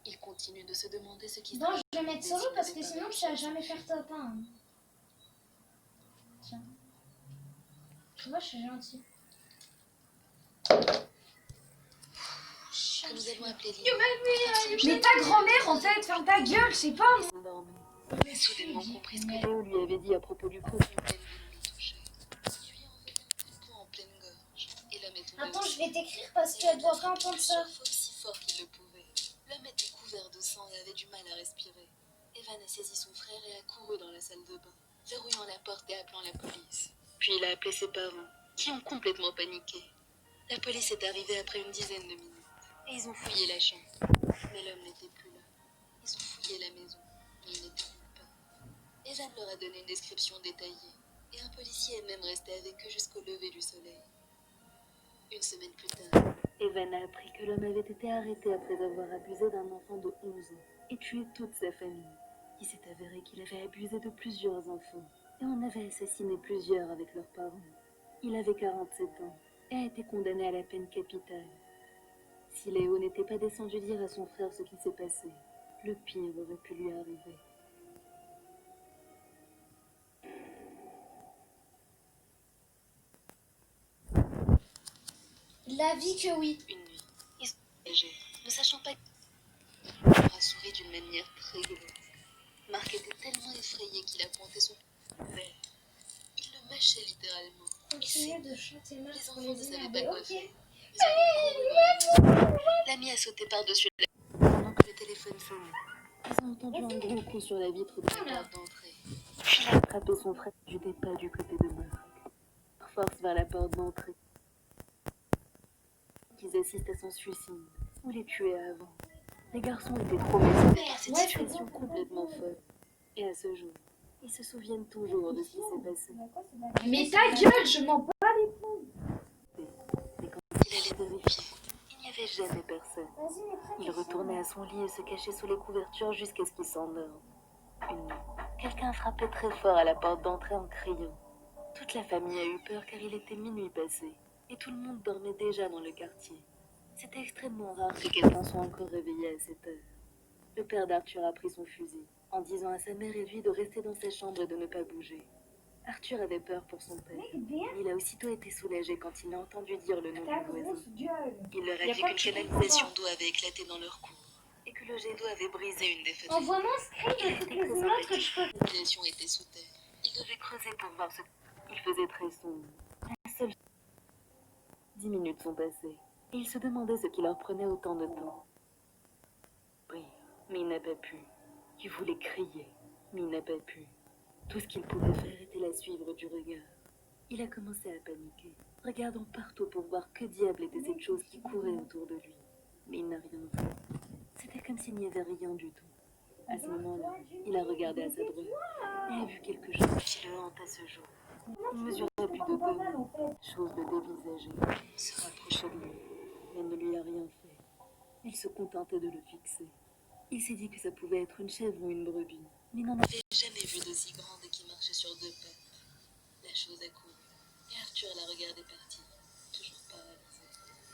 il continue de se demander ce qui Non, je vais mettre solo parce que sinon tu vas jamais faire top 1. Tiens. Tu vois, je suis gentille. que nous avons appelé Lily. Mais ta grand-mère, en fait, ferme ta gueule, je sais pas. J'ai soudainement compris ce que Léo lui avait dit à propos du coup qu'elle voulait le toucher. Il lui a envoyé un coup de poing en pleine gorge. Et l'homme est tombé Attends, au je sol. vais t'écrire parce qu'elle doit pas entendre ça. Plusieurs fois aussi fort qu'il le pouvait. L'homme était couvert de sang et avait du mal à respirer. Evan a saisi son frère et a couru dans la salle de bain, verrouillant la porte et appelant la police. Puis il a appelé ses parents, qui ont complètement paniqué. La police est arrivée après une dizaine de minutes. Et ils ont fouillé la chambre. Mais l'homme n'était plus là. Ils ont fouillé la maison, mais il n'était nulle part. Evan leur a donné une description détaillée. Et un policier est même resté avec eux jusqu'au lever du soleil. Une semaine plus tard, Evan a appris que l'homme avait été arrêté après avoir abusé d'un enfant de 11 ans et tué toute sa famille. Il s'est avéré qu'il avait abusé de plusieurs enfants et en avait assassiné plusieurs avec leurs parents. Il avait 47 ans et a été condamné à la peine capitale. Si Léo n'était pas descendu dire à son frère ce qui s'est passé, le pire aurait pu lui arriver. La vie que oui. Une nuit, ils sont voyagés, ne sachant pas qu'il leur a souri d'une manière très grosse. Marc était tellement effrayé qu'il a pointé son verre. Il le mâchait littéralement. Continuez de chanter mal Les pour enfants les ne savaient énerver. pas quoi Ok. faire. Ils ont couru dans la maison. L'ami a sauté par-dessus la... Pendant que le téléphone sonnait, ils ont entendu un gros coup sur la vitre de la porte d'entrée. Puis il a attrapé son frère du pas du côté de Marc. Force vers la porte d'entrée. Qu'ils assistent à son suicide ou les tuer avant. Les garçons étaient traumatisés par cette situation complètement folle. Et à ce jour, ils se souviennent toujours de ce qui s'est passé. Mais ta gueule, je m'en bats. Mais quand il allait vérifier, il n'y avait jamais personne. Il retournait à son lit et se cachait sous les couvertures jusqu'à ce qu'il s'endorme. Une nuit, quelqu'un frappait très fort à la porte d'entrée en criant. Toute la famille a eu peur car il était minuit passé et tout le monde dormait déjà dans le quartier. C'était extrêmement rare que quelqu'un soit encore réveillé à cette heure. Le père d'Arthur a pris son fusil, en disant à sa mère et lui de rester dans sa chambre et de ne pas bouger. Arthur avait peur pour son père. Il a aussitôt été soulagé quand il a entendu dire le nom du voisin. Il leur a dit qu'une canalisation d'eau avait éclaté dans leur cour et que le jet d'eau avait brisé une des fenêtres. Envoie-moi un screen de toutes les images que je peux. La population était sous terre. Il devait creuser pour voir ce... Il faisait très sombre. La seule... 10 minutes sont passées et il se demandait ce qui leur prenait autant de temps. Rire, mais il n'a pas pu. Il voulait crier, mais il n'a pas pu. Tout ce qu'il pouvait faire était la suivre du regard. Il a commencé à paniquer, regardant partout pour voir que diable était cette chose qui courait autour de lui. Mais il n'a rien vu. C'était comme s'il n'y avait rien du tout. À ce moment-là, il a regardé à sa droite et a vu quelque chose qui le hante à ce jour. Il mesurait plus de 2 mètres, chose de dévisager, se rapprochait de lui, mais ne lui a rien fait. Il se contentait de le fixer. Il s'est dit que ça pouvait être une chèvre ou une brebis, mais n'en avait jamais vu d'aussi grande et qui marchait sur 2 pattes. La chose a couru, et Arthur l'a regardé partir, toujours paralysé.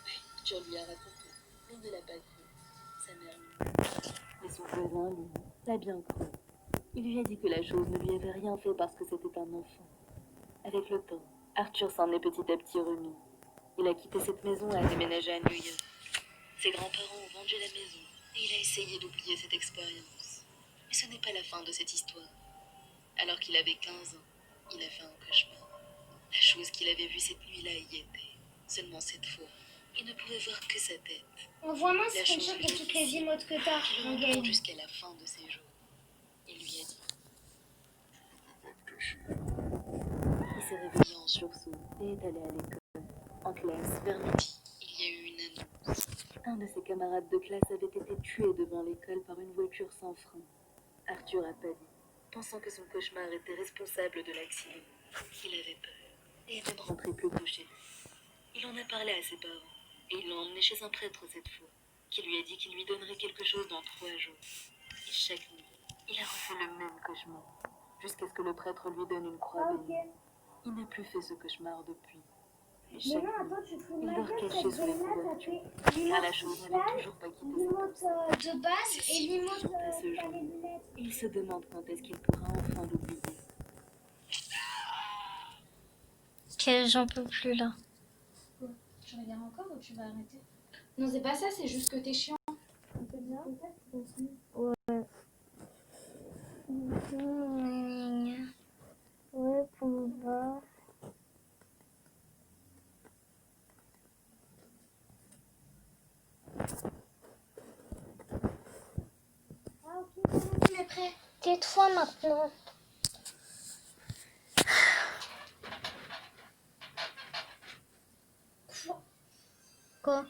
Puis Arthur lui a raconté, mais il ne l'a pas cru. Sa mère lui. Mais son voisin, lui, l'a bien cru. Il lui a dit que la chose ne lui avait rien fait parce que c'était un enfant. Avec le temps, Arthur s'en est petit à petit remis. Il a quitté cette maison et a déménagé à New York. Ses grands-parents ont vendu la maison et il a essayé d'oublier cette expérience. Mais ce n'est pas la fin de cette histoire. Alors qu'il avait 15 ans, il a fait un cauchemar. La chose qu'il avait vue cette nuit-là y était. Seulement cette fois, il ne pouvait voir que sa tête. Envoie-moi un La screenshot chose de toutes les emotes que t'as, qui mon le gars. hante jusqu'à la fin de ses jours. Il lui a dit. Il s'est réveillé en sursaut et est allé à l'école. En classe, vers midi, il y a eu une annonce. Un de ses camarades de classe avait été tué devant l'école par une voiture sans frein. Arthur a paniqué, pensant que son cauchemar était responsable de l'accident. Il avait peur et est même rentré plus tôt chez lui. Il en a parlé à ses parents et ils l'ont emmené chez un prêtre cette fois, qui lui a dit qu'il lui donnerait quelque chose dans 3 jours. Et chaque nuit, il a refait le même cauchemar, jusqu'à ce que le prêtre lui donne une croix bénie. Il n'a plus fait ce cauchemar depuis. Et chaque nuit, il dort caché sous les couvertures, car la chose n'avait toujours pas quitté sa tête. De base et l'emote À ce t'as les jour, lunettes. il se demande quand est-ce qu'il pourra enfin l'oublier. Que j'en peux plus là. Tu regardes encore ou tu vas arrêter? Non, c'est pas ça, c'est juste que t'es chiant. Ouais, pour voir. Tu es prêt? Tais-toi maintenant. Quoi?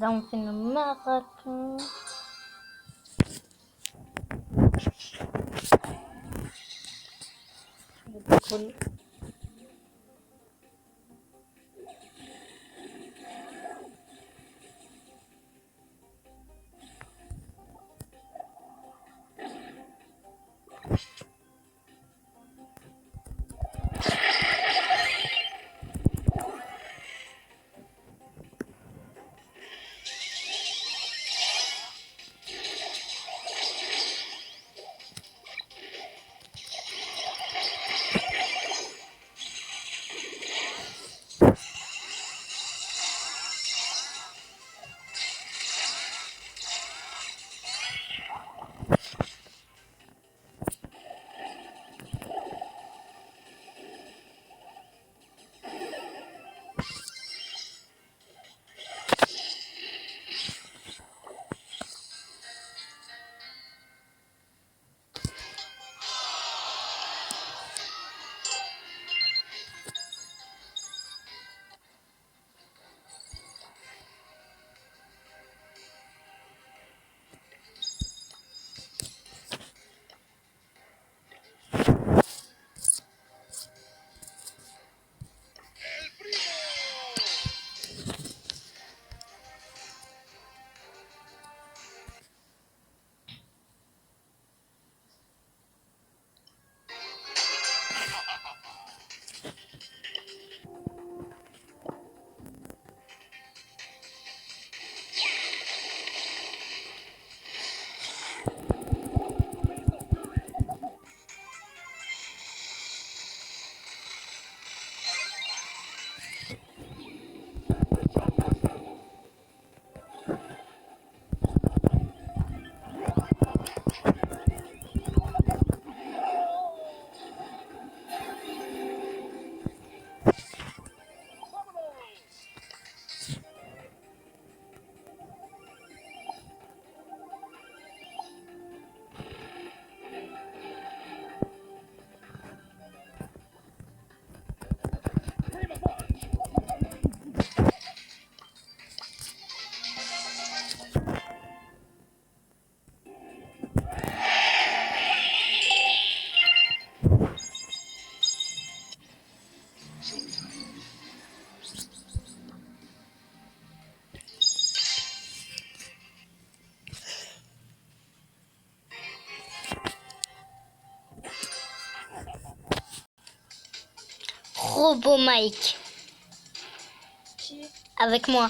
Là, on fait le marathon. Cool. Robot Mike. Avec moi.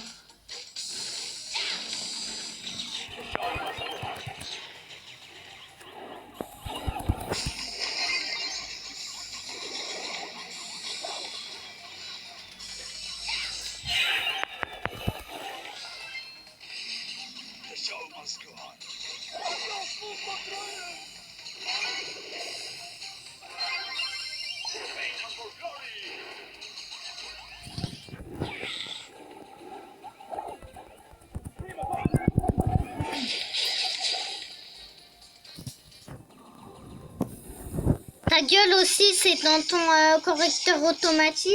Ta gueule aussi, c'est dans ton correcteur automatique.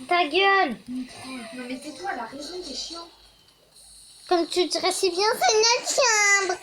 Ta gueule. Non mais tais-toi, elle a raison, t'es chiant. Comme tu dirais si bien, c'est notre chambre.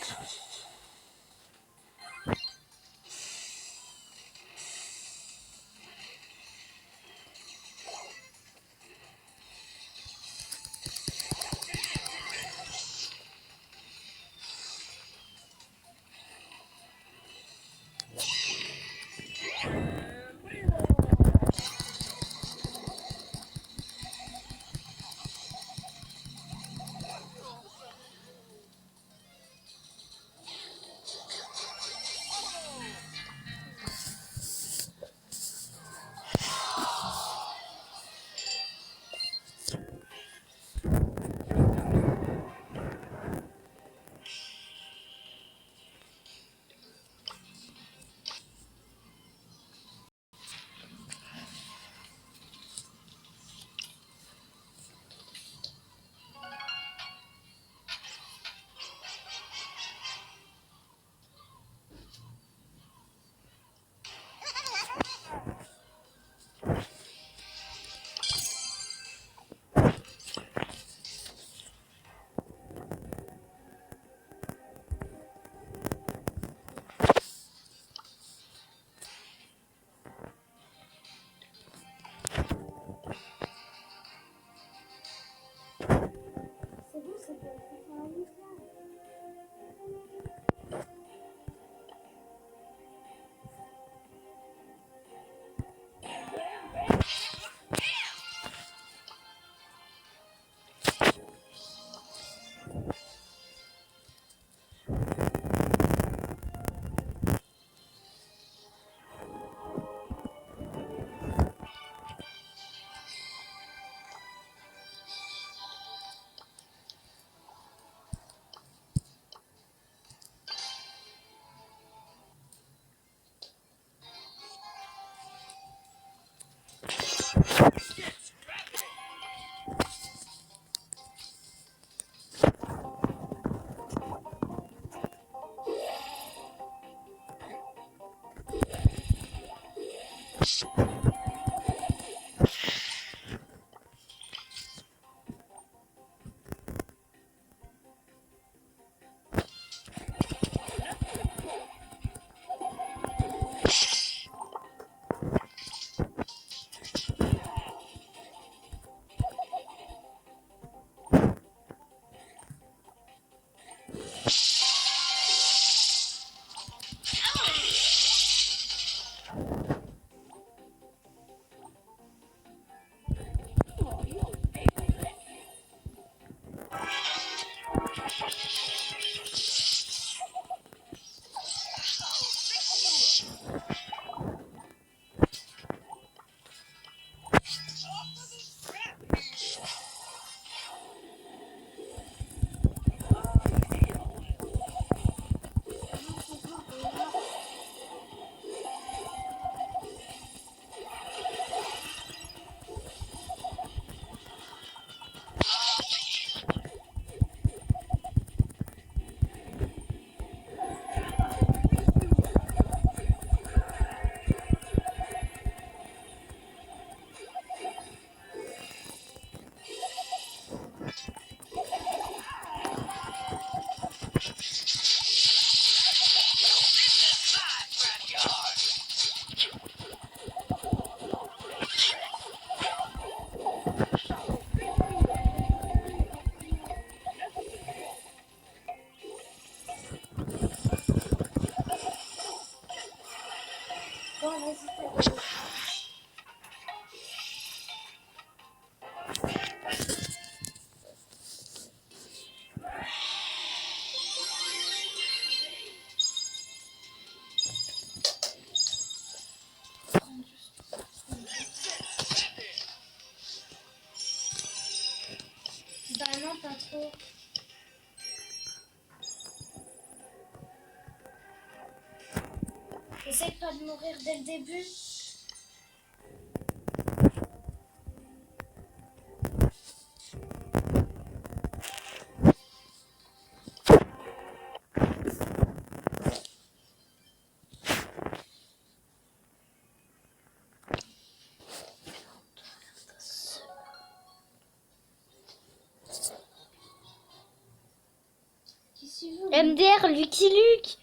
Non, pas trop. Essaye pas de mourir dès le début. Qu'est-ce que tu veux? MDR, Lucky Luke.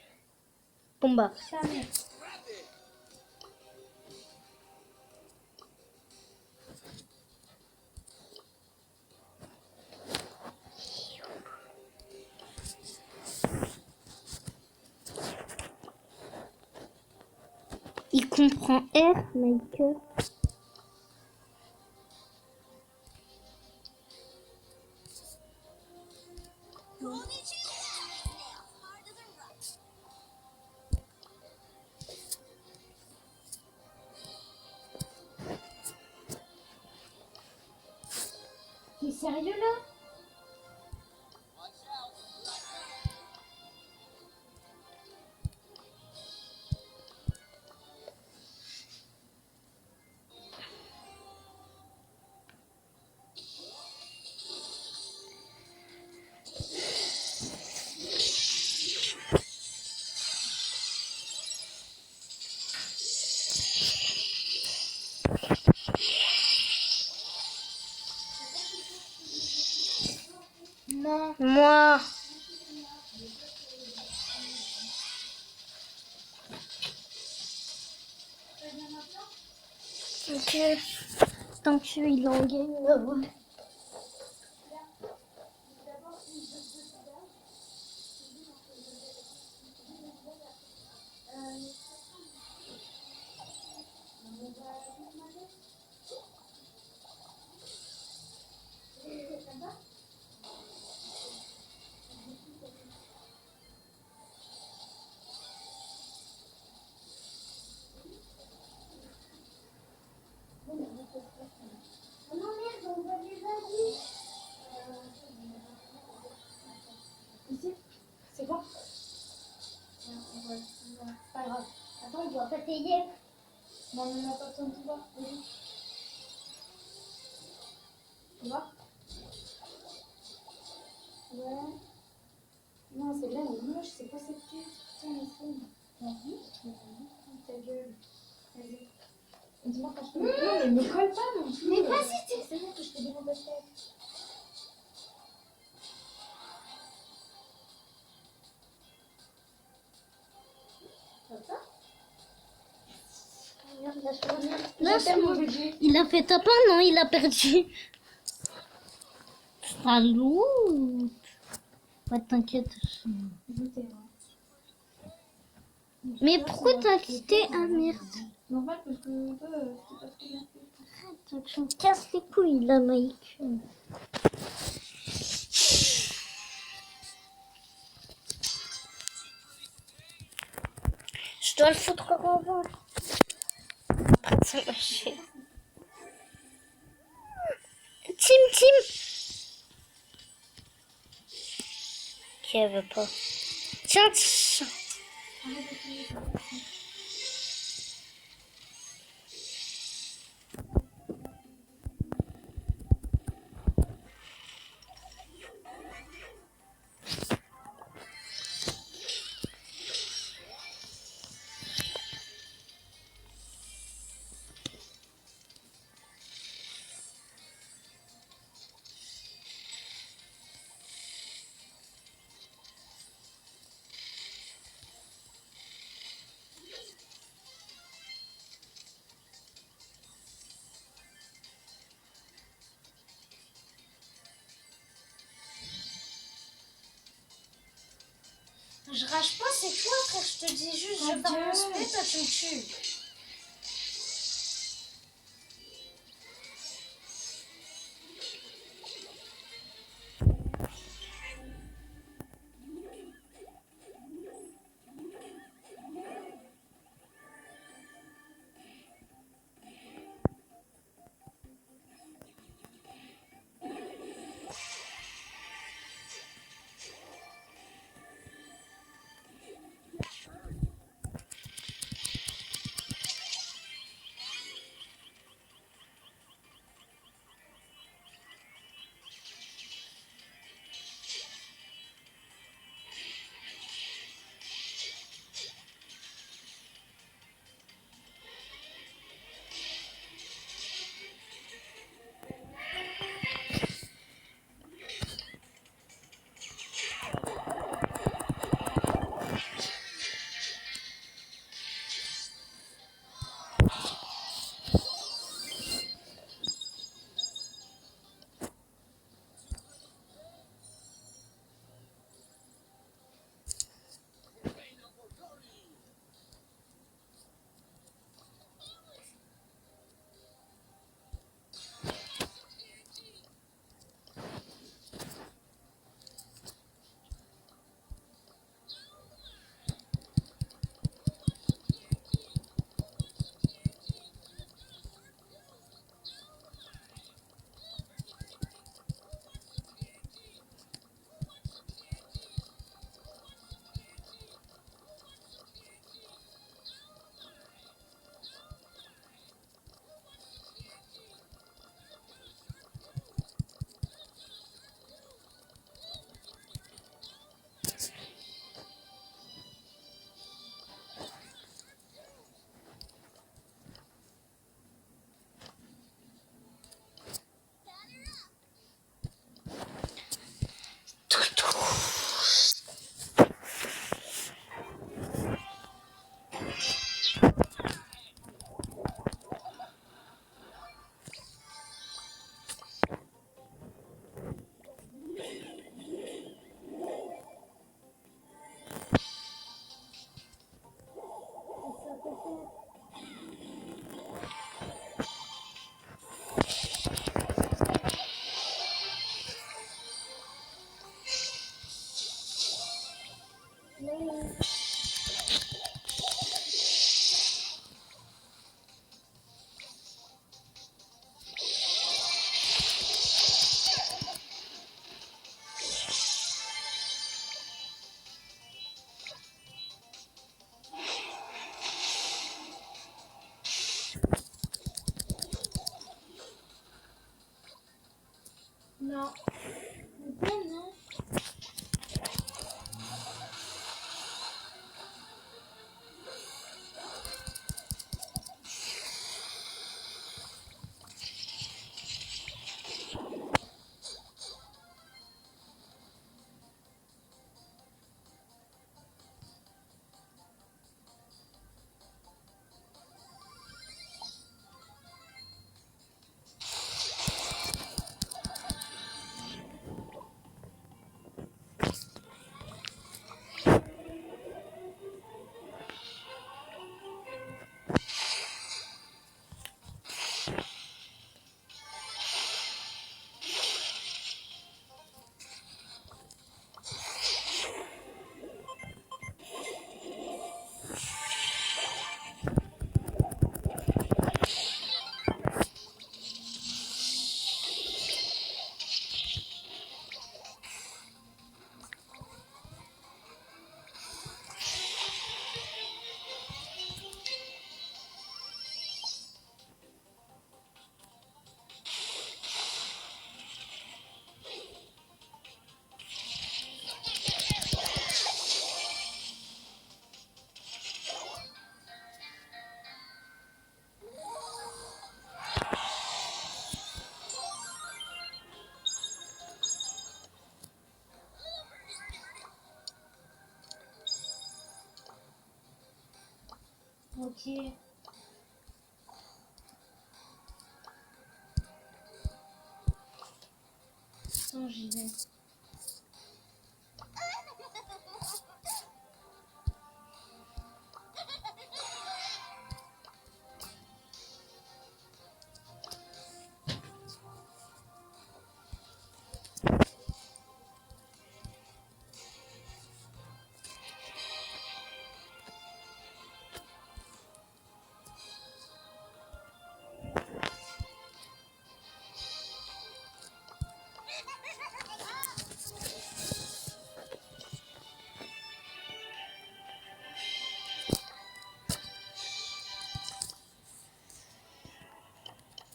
Bon bah. Ta mère. Il comprend R, Michael. T'es sérieux là? Non. Moi. Ok. Tant qu'il en gagne là. Ici? C'est bon? Pas grave. Attends, on doit pas payer. Non, on n'a pas besoin de tout voir. Vas-y. Tu vois? Ouais. Non, c'est là, elle est moche. C'est quoi cette tête? Putain, mais c'est... Vas-y. Ta gueule. Vas-y. Dis-moi quand je te... Non, mais me colle pas non plus. Mais vas-y, C'est bon que je te dis mon tête. Lâche-moi. Il a fait tapin, non? Il a perdu. Salut. Ouais, t'inquiète. Mais pourquoi t'as quitté? Ah merde. Normal parce que toi, c'est pas très bien fait. Arrête, tu me casses les couilles là, Mike. Je dois le foutre en avant. Après de se lâcher. Tim. Qui elle veut pas. Tiens. Je rage pas, c'est toi, frère. Je te dis juste, je pars mon spé, toi tu me tues. Non. Bien, non. Ok. Attends, j'y vais.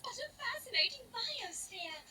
What a fascinating biosphere!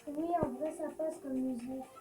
Oui, en vrai, ça passe comme musique.